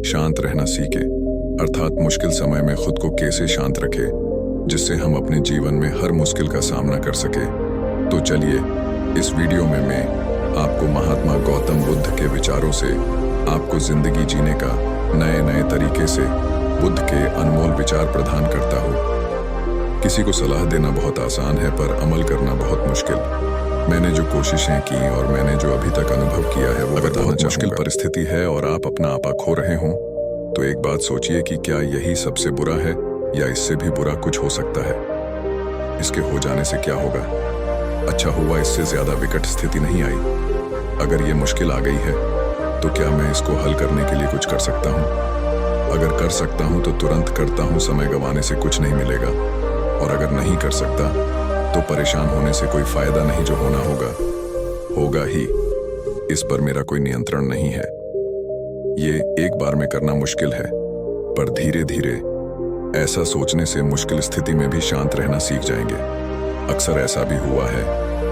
शांत रहना सीखे, अर्थात मुश्किल समय में खुद को कैसे शांत रखे जिससे हम अपने जीवन में हर मुश्किल का सामना कर सके। तो चलिए इस वीडियो में मैं आपको महात्मा गौतम बुद्ध के विचारों से आपको जिंदगी जीने का नए नए तरीके से बुद्ध के अनमोल विचार प्रदान करता हूँ। किसी को सलाह देना बहुत आसान है पर अमल करना बहुत मुश्किल। मैंने जो कोशिशें की और मैंने जो अभी तक अनुभव किया है वो बहुत मुश्किल परिस्थिति है और आप अपना आपा खो रहे हों तो एक बात सोचिए कि क्या यही सबसे बुरा है या इससे भी बुरा कुछ हो सकता है। इसके हो जाने से क्या होगा? अच्छा हुआ इससे ज्यादा विकट स्थिति नहीं आई। अगर ये मुश्किल आ गई है तो क्या मैं इसको हल करने के लिए कुछ कर सकता हूँ? अगर कर सकता हूँ तो तुरंत करता हूँ, समय गंवाने से कुछ नहीं मिलेगा। और अगर नहीं कर सकता तो परेशान होने से कोई फायदा नहीं, जो होना होगा ही। इस पर मेरा कोई नियंत्रण नहीं है। ये एक बार में करना मुश्किल है पर धीरे धीरे ऐसा सोचने से मुश्किल स्थिति में भी शांत रहना सीख जाएंगे। अक्सर ऐसा भी हुआ है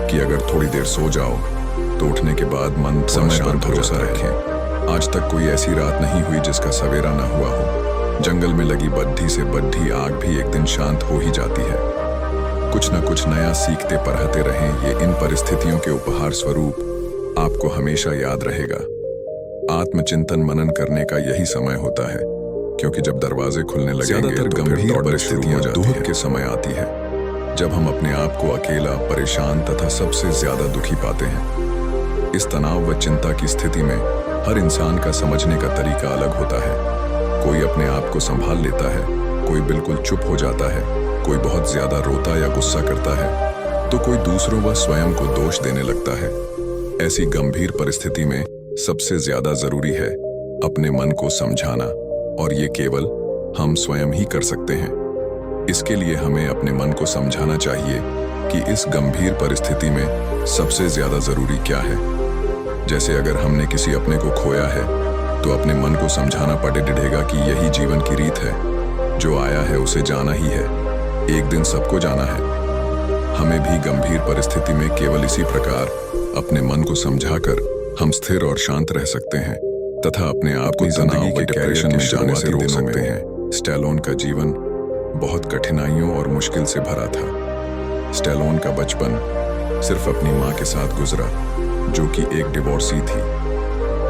कि अगर थोड़ी देर सो जाओ तो उठने के बाद मन समय पर भरोसा रखें। आज तक कोई ऐसी रात नहीं हुई जिसका सवेरा ना हुआ हो। जंगल में लगी बद्धी से बद्धी आग भी एक दिन शांत हो ही जाती है। कुछ न कुछ नया सीखते पढ़ते रहें, ये इन परिस्थितियों के उपहार स्वरूप आपको हमेशा याद रहेगा। आत्मचिंतन मनन करने का यही समय होता है, क्योंकि जब दरवाजे खुलने लगेंगे तो गंभीर परिस्थितियां दुख के समय आती है, जब हम अपने आप को अकेला, परेशान तथा सबसे ज्यादा दुखी पाते हैं। इस तनाव व चिंता की स्थिति में हर इंसान का समझने का तरीका अलग होता है। कोई अपने आप को संभाल लेता है, कोई बिल्कुल चुप हो जाता है, कोई बहुत ज्यादा रोता या गुस्सा करता है, तो कोई दूसरों व स्वयं को दोष देने लगता है। ऐसी गंभीर परिस्थिति में सबसे ज्यादा जरूरी है अपने मन को समझाना, और ये केवल हम स्वयं ही कर सकते हैं। इसके लिए हमें अपने मन को समझाना चाहिए कि इस गंभीर परिस्थिति में सबसे ज्यादा जरूरी क्या है। जैसे अगर हमने किसी अपने को खोया है तो अपने मन को समझाना पड़ेगा कि यही जीवन की रीत है, जो आया है उसे जाना ही है, एक दिन सबको जाना है। हमें भी गंभीर परिस्थिति में केवल इसी प्रकार अपने मन को समझाकर हम स्थिर और शांत रह सकते हैं तथा अपने आप को जिंदगी के डिप्रेशन में जाने से रोक सकते हैं। स्टैलोन का जीवन बहुत कठिनाइयों और मुश्किल से भरा था। स्टैलोन का बचपन सिर्फ अपनी माँ के साथ गुजरा, जो कि एक डिवोर्सी थी।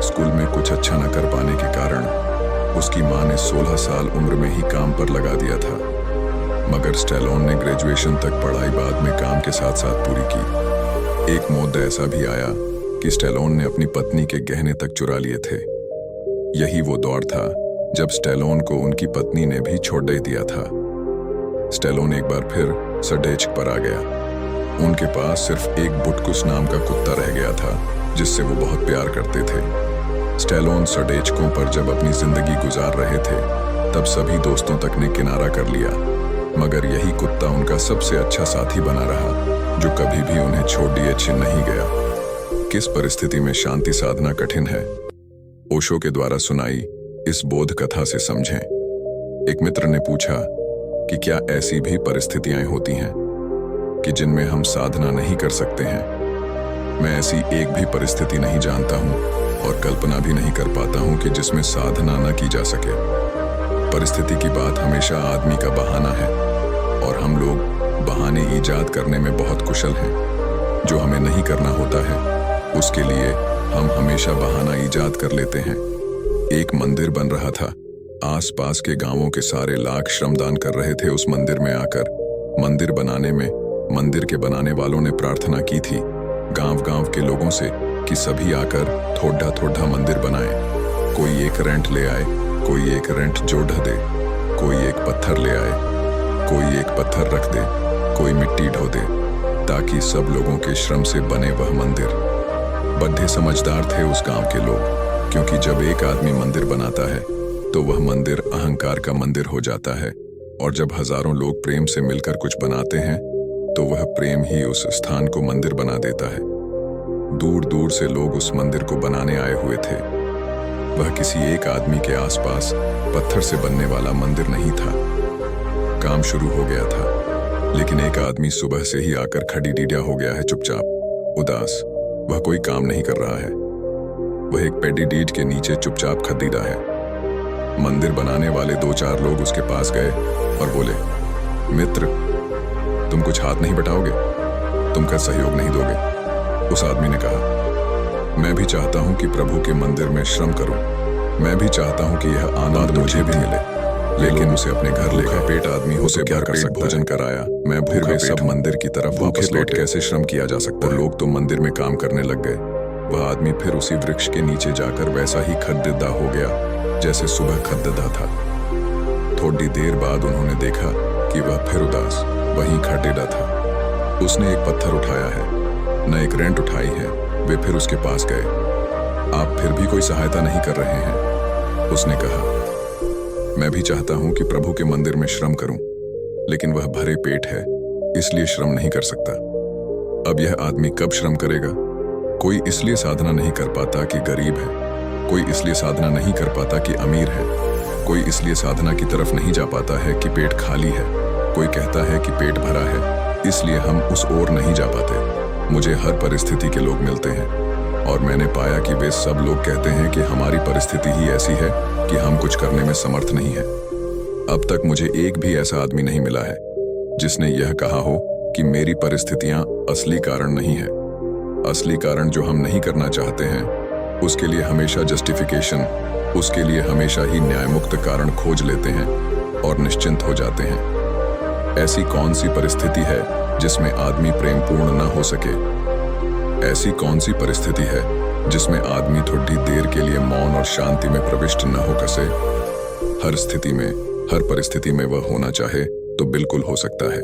स्कूल में कुछ अच्छा न कर पाने के कारण उसकी माँ ने 16 साल उम्र में ही काम पर लगा दिया था। मगर स्टैलोन ने ग्रेजुएशन तक पढ़ाई बाद में काम के साथ साथ पूरी की। एक मुद्दा ऐसा भी आया कि स्टैलोन ने अपनी पत्नी के गहने तक चुरा लिए थे। यही वो दौर था जब स्टैलोन को उनकी पत्नी ने भी छोड़ दिया था। स्टैलोन एक बार फिर सडेच्क पर आ गया। उनके पास सिर्फ एक बुटकुस नाम का कुत्ता रह गया था जिससे वो बहुत प्यार करते थे। स्टैलोन सडेच्कों पर जब अपनी जिंदगी गुजार रहे थे तब सभी दोस्तों तक ने किनारा कर लिया, मगर यही कुत्ता उनका सबसे अच्छा साथी बना रहा, जो कभी भी उन्हें छोड़ दिए छिन नहीं गया। किस परिस्थिति में शांति साधना कठिन है, ओशो के द्वारा सुनाई इस बोध कथा से समझें। एक मित्र ने पूछा कि क्या ऐसी भी परिस्थितियां होती हैं कि जिनमें हम साधना नहीं कर सकते हैं? मैं ऐसी एक भी परिस्थिति नहीं जानता हूं और कल्पना भी नहीं कर पाता हूं कि जिसमें साधना न की जा सके। परिस्थिति की बात हमेशा आदमी का बहाना है और हम लोग बहाने ईजाद करने में बहुत कुशल हैं। जो हमें नहीं करना होता है उसके लिए हम हमेशा बहाना ईजाद कर लेते हैं। एक मंदिर बन रहा था। आसपास के गांवों के सारे लाख श्रमदान कर रहे थे उस मंदिर में आकर। मंदिर बनाने में मंदिर के बनाने वालों ने प्रार्थना की थी गांव-गांव के लोगों से कि सभी आकर थोड़ा थोड़ा मंदिर बनाएं। कोई एक रेंट ले आए, कोई एक रेंट जोड़ दे, कोई एक पत्थर ले आए, कोई एक पत्थर रख दे, कोई मिट्टी ढो दे, ताकि सब लोगों के श्रम से बने वह मंदिर। बड्ढे समझदार थे उस गांव के लोग, क्योंकि जब एक आदमी मंदिर बनाता है तो वह मंदिर अहंकार का मंदिर हो जाता है, और जब हजारों लोग प्रेम से मिलकर कुछ बनाते हैं तो वह प्रेम ही उस स्थान को मंदिर बना देता है। दूर दूर से लोग उस मंदिर को बनाने आए हुए थे। वह किसी एक आदमी के आसपास पत्थर से बनने वाला मंदिर नहीं था। काम शुरू हो गया था, लेकिन एक आदमी सुबह से ही आकर खड़ी डीडा हो गया है, चुपचाप उदास। वह कोई काम नहीं कर रहा है। वह एक पेडी डीड के नीचे चुपचाप खदीदा है। मंदिर बनाने वाले 2-4 लोग उसके पास गए और बोले, मित्र, तुम कुछ हाथ नहीं बटाओगे? तुम कर सहयोग नहीं दोगे? उस आदमी ने कहा, मैं भी चाहता हूं कि प्रभु के मंदिर में श्रम करूं। मैं भी चाहता हूं कि यह आनंद मुझे भी मिले। लेकिन उसे अपने घर लेकर पेट आदमी उसे भरकर भोजन कराया। मैं फिर वे सब मंदिर की तरफ वापस लौट कैसे श्रम किया जा सकता है? लोग तो मंदिर में काम करने लग गए। वह आदमी फिर उसी वृक्ष के नीचे जाकर वैसा ही खद्ददा हो गया जैसे सुबह खद्ददा था। थोड़ी देर बाद उन्होंने देखा कि वह फिर उदास वहीं खड्डेदा था। उसने एक पत्थर उठाया है, न एक रेंट उठाई है। वे फिर उसके पास गए। आप फिर भी कोई सहायता नहीं कर रहे हैं? उसने कहा, मैं भी चाहता हूं कि प्रभु के मंदिर में श्रम करूं, लेकिन वह भरे पेट है, इसलिए श्रम नहीं कर सकता। अब यह आदमी कब श्रम करेगा? कोई इसलिए साधना नहीं कर पाता कि गरीब है, कोई इसलिए साधना नहीं कर पाता कि अमीर है, कोई इसलिए साधना की तरफ नहीं जा पाता है कि पेट खाली है, कोई कहता है कि पेट भरा है, इसलिए हम उस ओर नहीं जा पाते। मुझे हर परिस्थिति के लोग मिलते हैं और मैंने पाया कि वे सब लोग कहते हैं कि हमारी परिस्थिति ही ऐसी है कि हम कुछ करने में समर्थ नहीं है। अब तक मुझे एक भी ऐसा आदमी नहीं मिला है जिसने यह कहा हो कि मेरी परिस्थितियां असली कारण नहीं है। असली कारण जो हम नहीं करना चाहते हैं, उसके लिए हमेशा जस्टिफिकेशन, उसके लिए हमेशा ही न्यायमुक्त कारण खोज लेते हैं और निश्चिंत हो जाते हैं। ऐसी कौन सी परिस्थिति है जिसमें आदमी प्रेम पूर्ण न हो सके? ऐसी कौन सी परिस्थिति है जिसमें आदमी थोड़ी देर के लिए मौन और शांति में प्रविष्ट न हो सके? हर स्थिति में, हर परिस्थिति में वह होना चाहे तो बिल्कुल हो सकता है।